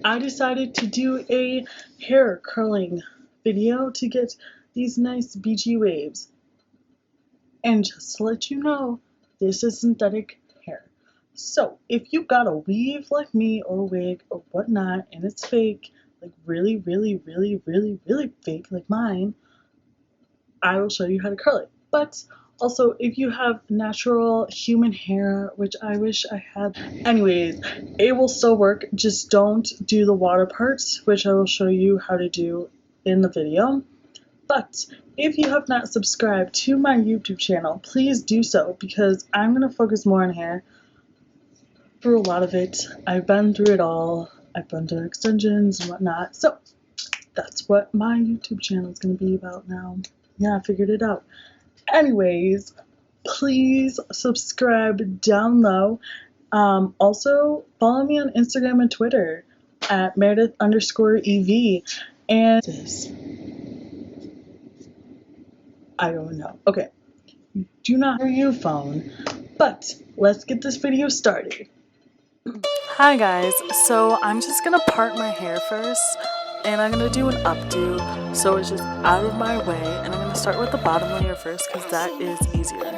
I decided to do a hair curling video to get these nice beachy waves. And just to let you know, this is synthetic hair. So if you got a weave like me or a wig or whatnot and it's fake, like really fake like mine, I will show you how to curl it. But also, if you have natural human hair, which I wish I had, anyways, it will still work. Just don't do the water parts, which I will show you how to do in the video. But if you have not subscribed to my YouTube channel, please do so, because I'm going to focus more on hair for a lot of it. I've been through it all. I've been through extensions and whatnot. So that's what my YouTube channel is going to be about now. Yeah, I figured it out. Anyways, please subscribe down low. Also, follow me on Instagram and Twitter at Meredith_EV. And this, I don't know. Okay, do not hear your phone, but let's get this video started. Hi guys, so I'm just gonna part my hair first, and I'm gonna do an updo so it's just out of my way, and I'm gonna start with the bottom layer first because that is easier.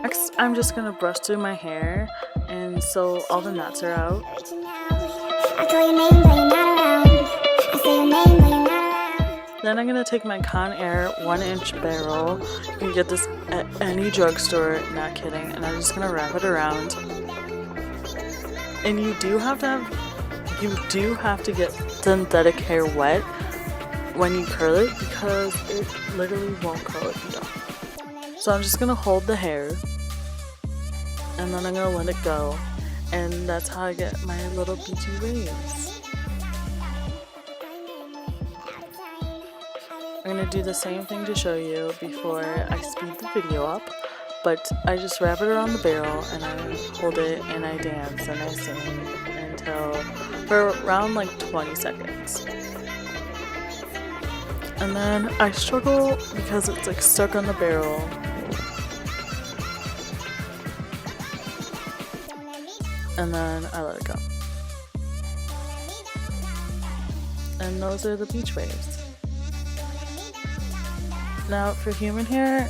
Next, I'm just gonna brush through my hair, and so all the knots are out. Then I'm gonna take my Conair 1-inch barrel. You can get this at any drugstore, not kidding, and I'm just gonna wrap it around. And you do have to get synthetic hair wet when you curl it, because it literally won't curl if you don't. So I'm just gonna hold the hair, and then I'm gonna let it go, and that's how I get my little beachy waves. I'm going to do the same thing to show you before I speed the video up, but I just wrap it around the barrel and I hold it and I dance and I sing for around like 20 seconds. And then I struggle because it's like stuck on the barrel. And then I let it go. And those are the beach waves. Now for human hair,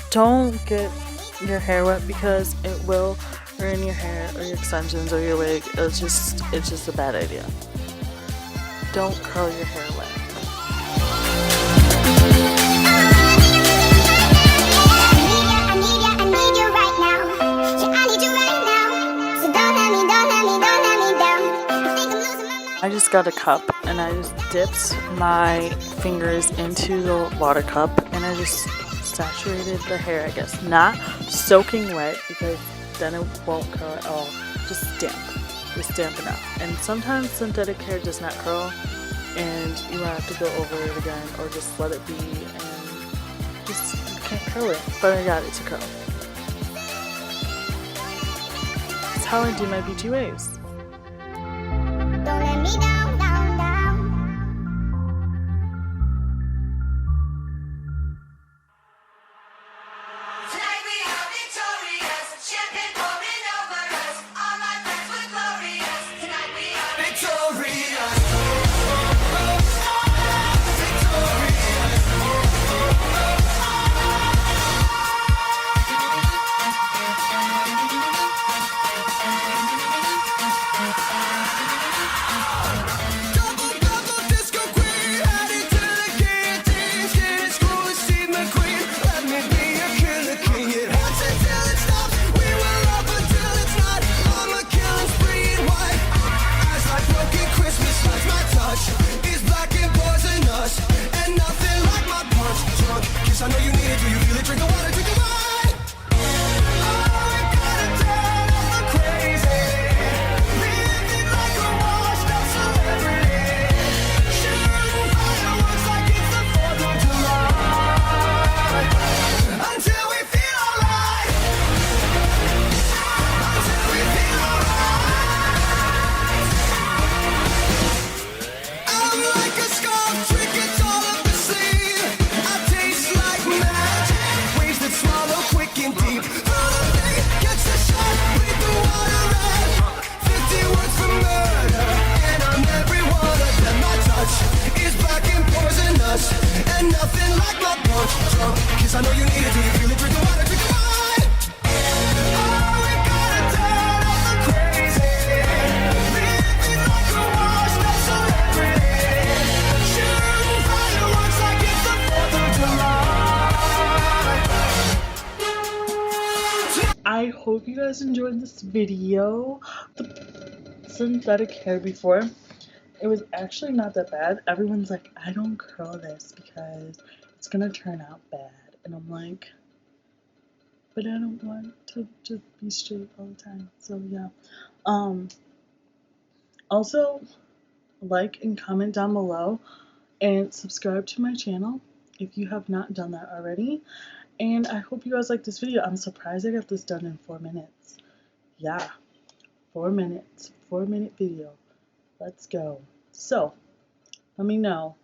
don't get your hair wet because it will ruin your hair or your extensions or your wig. It's just a bad idea. Don't curl your hair wet. I just got a cup and I just dipped my fingers into the water cup and I just saturated the hair, I guess. Not soaking wet because then it won't curl at all. Just damp enough. And sometimes synthetic hair does not curl and you might have to go over it again or just let it be and just you can't curl it. But I got it to curl. That's how I do my beachy waves. Don't let me down, down, down. Tonight we are victorious, champagne pouring over us. All my friends were glorious. Tonight we are victorious. Yes, I know you need it. Do you feel it? Drink the water, drink the wine. Oh, we gotta turn up the crazy. Living like a washed up celebrity. Shooting fireworks like it's the 4th of July. I hope you guys enjoyed this video. The synthetic hair before, it was actually not that bad. Everyone's like, I don't curl this because it's gonna turn out bad. And I'm like, but I don't want to just be straight all the time. So yeah. Also, like and comment down below and subscribe to my channel if you have not done that already. And I hope you guys like this video. I'm surprised I got this done in 4 minutes. Yeah, 4 minutes, 4-minute video. Let's go. So, let me know